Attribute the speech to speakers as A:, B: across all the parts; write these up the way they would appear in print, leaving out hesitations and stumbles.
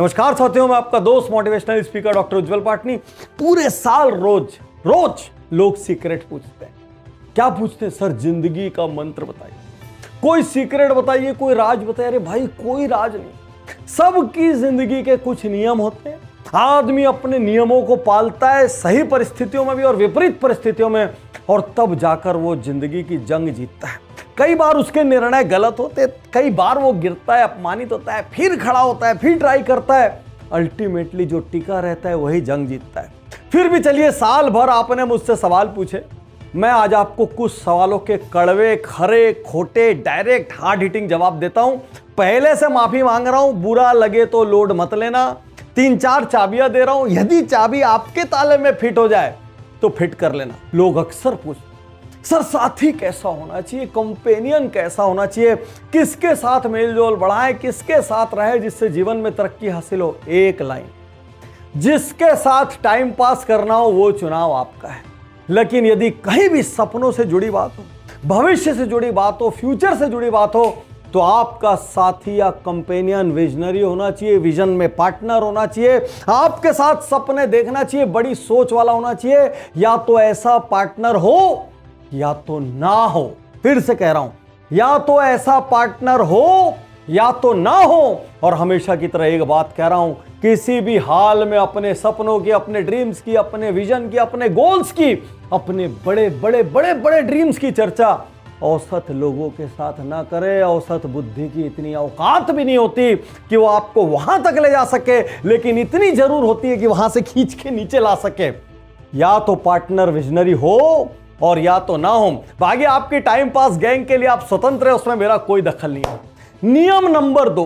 A: नमस्कार साथियों, मैं आपका दोस्त मोटिवेशनल स्पीकर डॉक्टर उज्जवल पाटनी। पूरे साल रोज लोग सीक्रेट पूछते हैं। क्या पूछते हैं? सर जिंदगी का मंत्र बताइए, कोई सीक्रेट बताइए, कोई राज बताइए। अरे भाई कोई राज नहीं, सबकी जिंदगी के कुछ नियम होते हैं। आदमी अपने नियमों को पालता है, सही परिस्थितियों में भी और विपरीत परिस्थितियों में, और तब जाकर वो जिंदगी की जंग जीतता है। कई बार उसके निर्णय गलत होते, कई बार वो गिरता है, अपमानित होता है, फिर खड़ा होता है, फिर ट्राई करता है। अल्टीमेटली जो टिका रहता है वही जंग जीतता है। फिर भी चलिए, साल भर आपने मुझसे सवाल पूछे, मैं आज आपको कुछ सवालों के कड़वे, खरे, खोटे, डायरेक्ट, हार्ड हिटिंग जवाब देता हूं। पहले से माफी मांग रहा हूं, बुरा लगे तो लोड मत लेना। 3-4 चाबियां दे रहा हूं, यदि चाबी आपके ताले में फिट हो जाए तो फिट कर लेना। लोग अक्सर पूछते, सर साथी कैसा होना चाहिए, कंपेनियन कैसा होना चाहिए, किसके साथ मेलजोल बढ़ाएं, किसके साथ रहे जिससे जीवन में तरक्की हासिल हो? एक लाइन, जिसके साथ टाइम पास करना हो वो चुनाव आपका है। लेकिन यदि कहीं भी सपनों से जुड़ी बात हो, भविष्य से जुड़ी बात हो, फ्यूचर से जुड़ी बात हो, तो आपका साथी या कंपेनियन विजनरी होना चाहिए, विजन में पार्टनर होना चाहिए, आपके साथ सपने देखना चाहिए, बड़ी सोच वाला होना चाहिए। या तो ऐसा पार्टनर हो या तो ना हो। फिर से कह रहा हूं, या तो ऐसा पार्टनर हो या तो ना हो। और हमेशा की तरह एक बात कह रहा हूं, किसी भी हाल में अपने सपनों की, अपने ड्रीम्स की, अपने विजन की, अपने गोल्स की, अपने बड़े बड़े बड़े बड़े ड्रीम्स की चर्चा औसत लोगों के साथ ना करें। औसत बुद्धि की इतनी औकात भी नहीं होती कि वो आपको वहां तक ले जा सके, लेकिन इतनी जरूर होती है कि वहां से खींच के नीचे ला सके। या तो पार्टनर विजनरी हो और या तो ना हो। बाकी आपकी टाइम पास गैंग के लिए आप स्वतंत्र है, उसमें मेरा कोई दखल नहीं है। नियम नंबर 2,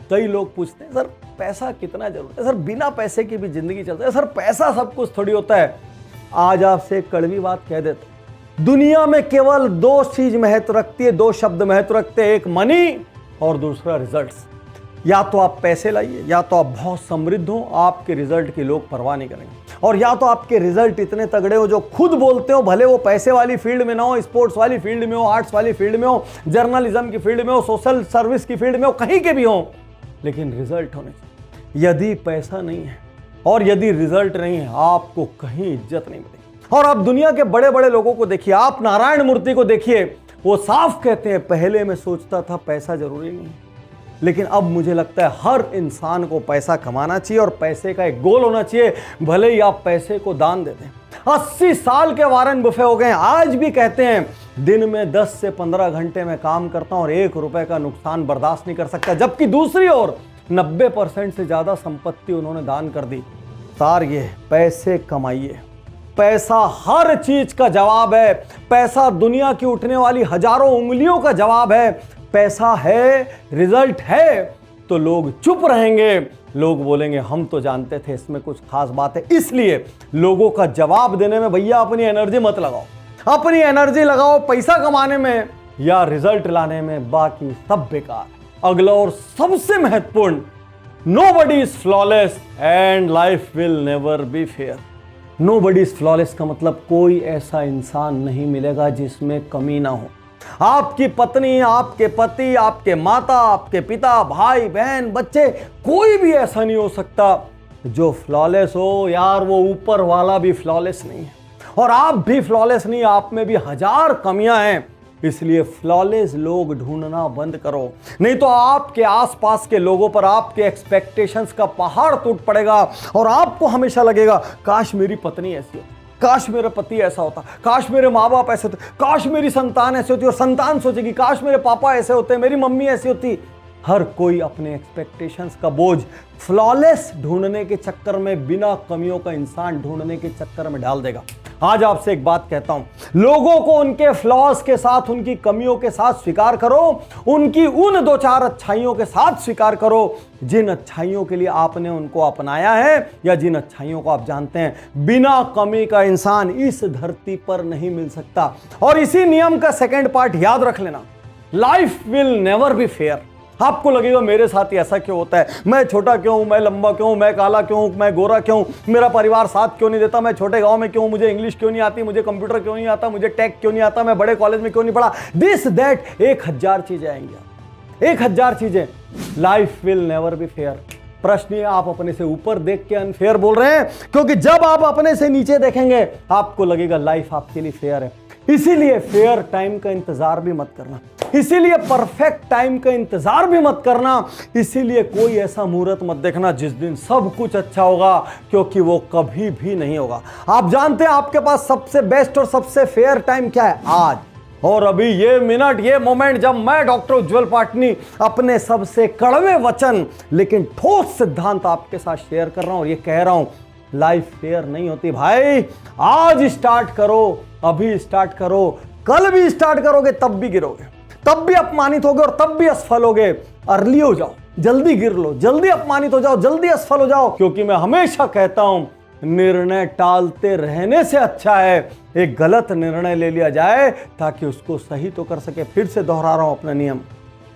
A: कई लोग पूछते हैं सर पैसा कितना जरूरी है, सर बिना पैसे की भी जिंदगी चलती है, सर पैसा सब कुछ थोड़ी होता है। आज आपसे एक कड़वी बात कह देता हूं, दुनिया में केवल 2 चीज महत्व रखती है, 2 शब्द महत्व रखते हैं, एक मनी और दूसरा रिजल्ट्स। या तो आप पैसे लाइए, या तो आप बहुत समृद्ध हो, आपके रिजल्ट की लोग परवाह नहीं करेंगे। और या तो आपके रिजल्ट इतने तगड़े हो जो खुद बोलते हो, भले वो पैसे वाली फील्ड में ना हो, स्पोर्ट्स वाली फील्ड में हो, आर्ट्स वाली फील्ड में हो, जर्नलिज्म की फील्ड में हो, सोशल सर्विस की फील्ड में हो, कहीं के भी हो, लेकिन रिजल्ट होने चाहिए। यदि पैसा नहीं है और यदि रिजल्ट नहीं है, आपको कहीं इज्जत नहीं मिलेगी। और आप दुनिया के बड़े बड़े लोगों को देखिए, आप नारायण मूर्ति को देखिए, वो साफ कहते हैं पहले मैं सोचता था पैसा जरूरी नहीं है, लेकिन अब मुझे लगता है हर इंसान को पैसा कमाना चाहिए और पैसे का एक गोल होना चाहिए, भले ही आप पैसे को दान दे दें। 80 साल के वारेन बुफे हो गए, आज भी कहते हैं दिन में 10 से 15 घंटे में काम करता हूं और 1 रुपए का नुकसान बर्दाश्त नहीं कर सकता। जबकि दूसरी ओर 90% से ज्यादा संपत्ति उन्होंने दान कर दी। तार ये, पैसे कमाइए। पैसा हर चीज का जवाब है। पैसा दुनिया की उठने वाली हजारों उंगलियों का जवाब है। पैसा है, रिजल्ट है, तो लोग चुप रहेंगे, लोग बोलेंगे हम तो जानते थे इसमें कुछ खास बात है। इसलिए लोगों का जवाब देने में भैया अपनी एनर्जी मत लगाओ, अपनी एनर्जी लगाओ पैसा कमाने में या रिजल्ट लाने में, बाकी सब बेकार। अगला और सबसे महत्वपूर्ण, nobody is flawless and life will never be fair. Nobody is flawless का मतलब कोई ऐसा इंसान नहीं मिलेगा जिसमें कमी ना हो। आपकी पत्नी, आपके पति, आपके माता, आपके पिता, भाई बहन, बच्चे, कोई भी ऐसा नहीं हो सकता जो फ्लॉलेस हो। यार वो ऊपर वाला भी फ्लॉलेस नहीं है और आप भी फ्लॉलेस नहीं, आप में भी हजार कमियां हैं। इसलिए फ्लॉलेस लोग ढूंढना बंद करो, नहीं तो आपके आसपास के लोगों पर आपके एक्सपेक्टेशंस का पहाड़ टूट पड़ेगा और आपको हमेशा लगेगा काश मेरी पत्नी ऐसी होती, काश मेरा पति ऐसा होता, काश मेरे माँ बाप ऐसे होते, काश मेरी संतान ऐसी होती। और संतान सोचेगी काश मेरे पापा ऐसे होते, मेरी मम्मी ऐसी होती। हर कोई अपने एक्सपेक्टेशंस का बोझ फ्लॉलेस ढूंढने के चक्कर में, बिना कमियों का इंसान ढूंढने के चक्कर में डाल देगा। आज आपसे एक बात कहता हूं, लोगों को उनके फ्लॉज के साथ, उनकी कमियों के साथ स्वीकार करो, उनकी उन 2-4 अच्छाइयों के साथ स्वीकार करो जिन अच्छाइयों के लिए आपने उनको अपनाया है या जिन अच्छाइयों को आप जानते हैं। बिना कमी का इंसान इस धरती पर नहीं मिल सकता। और इसी नियम का सेकंड पार्ट याद रख लेना, life will never be fair. आपको लगेगा मेरे साथ ही ऐसा क्यों होता है, मैं छोटा क्यों हूं, मैं लंबा क्यों हूं, मैं काला क्यों हूं, मैं गोरा क्यों हूं, मेरा परिवार साथ क्यों नहीं देता, मैं छोटे गांव में क्यों हूं, मुझे इंग्लिश क्यों नहीं आती, मुझे कंप्यूटर क्यों नहीं आता, मुझे टेक क्यों नहीं आता, मैं बड़े कॉलेज में क्यों नहीं पढ़ा, दिस दैट, 1000 चीजें आएंगी, 1000 चीजें। Life will never be fair. प्रश्न ये, आप अपने से ऊपर देख के अनफेयर बोल रहे हैं, क्योंकि जब आप अपने से नीचे देखेंगे आपको लगेगा लाइफ आपके लिए फेयर है। इसीलिए फेयर टाइम का इंतजार भी मत करना, इसीलिए परफेक्ट टाइम का इंतजार भी मत करना, इसीलिए कोई ऐसा मुहूर्त मत देखना जिस दिन सब कुछ अच्छा होगा, क्योंकि वो कभी भी नहीं होगा। आप जानते हैं आपके पास सबसे बेस्ट और सबसे फेयर टाइम क्या है? आज और अभी, ये मिनट, ये मोमेंट, जब मैं डॉक्टर उज्जवल पाटनी अपने सबसे कड़वे वचन लेकिन ठोस सिद्धांत आपके साथ शेयर कर रहा हूं और ये कह रहा हूं, लाइफ फेयर नहीं होती भाई। आज स्टार्ट करो, अभी स्टार्ट करो, कल भी स्टार्ट करोगे तब भी गिरोगे, तब भी अपमानित होगे और तब भी असफल होगे। अर्ली हो जाओ, जल्दी गिर लो, जल्दी अपमानित हो जाओ, जल्दी असफल हो जाओ, क्योंकि मैं हमेशा कहता हूं निर्णय टालते रहने से अच्छा है एक गलत निर्णय ले लिया जाए ताकि उसको सही तो कर सके। फिर से दोहरा रहा हूं अपना नियम,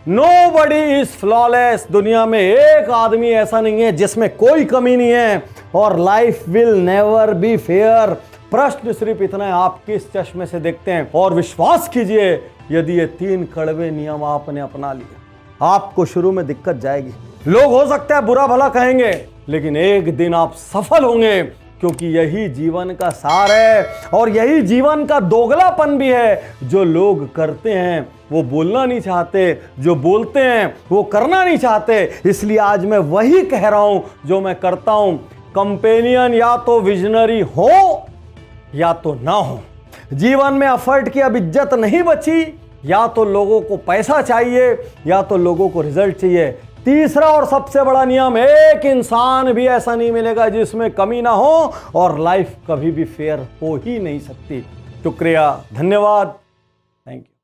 A: नोबडी इज फ्लॉलेस। दुनिया में एक आदमी ऐसा नहीं है जिसमें कोई कमी नहीं है, और life will never be fair. प्रश्न सिर्फ इतना है, आप किस चश्मे से देखते हैं। और विश्वास कीजिए, यदि ये 3 कड़वे नियम आपने अपना लिए, आपको शुरू में दिक्कत जाएगी, लोग हो सकता है बुरा भला कहेंगे, लेकिन एक दिन आप सफल होंगे, क्योंकि यही जीवन का सार है और यही जीवन का दोगलापन भी है। जो लोग करते हैं वो बोलना नहीं चाहते, जो बोलते हैं वो करना नहीं चाहते। इसलिए आज मैं वही कह रहा हूं जो मैं करता हूं, कंपेनियन या तो विजनरी हो या तो ना हो। जीवन में एफर्ट की अब इज्जत नहीं बची, या तो लोगों को पैसा चाहिए या तो लोगों को रिजल्ट चाहिए। तीसरा और सबसे बड़ा नियम, एक इंसान भी ऐसा नहीं मिलेगा जिसमें कमी ना हो, और लाइफ कभी भी फेयर हो ही नहीं सकती। शुक्रिया, धन्यवाद, थैंक यू।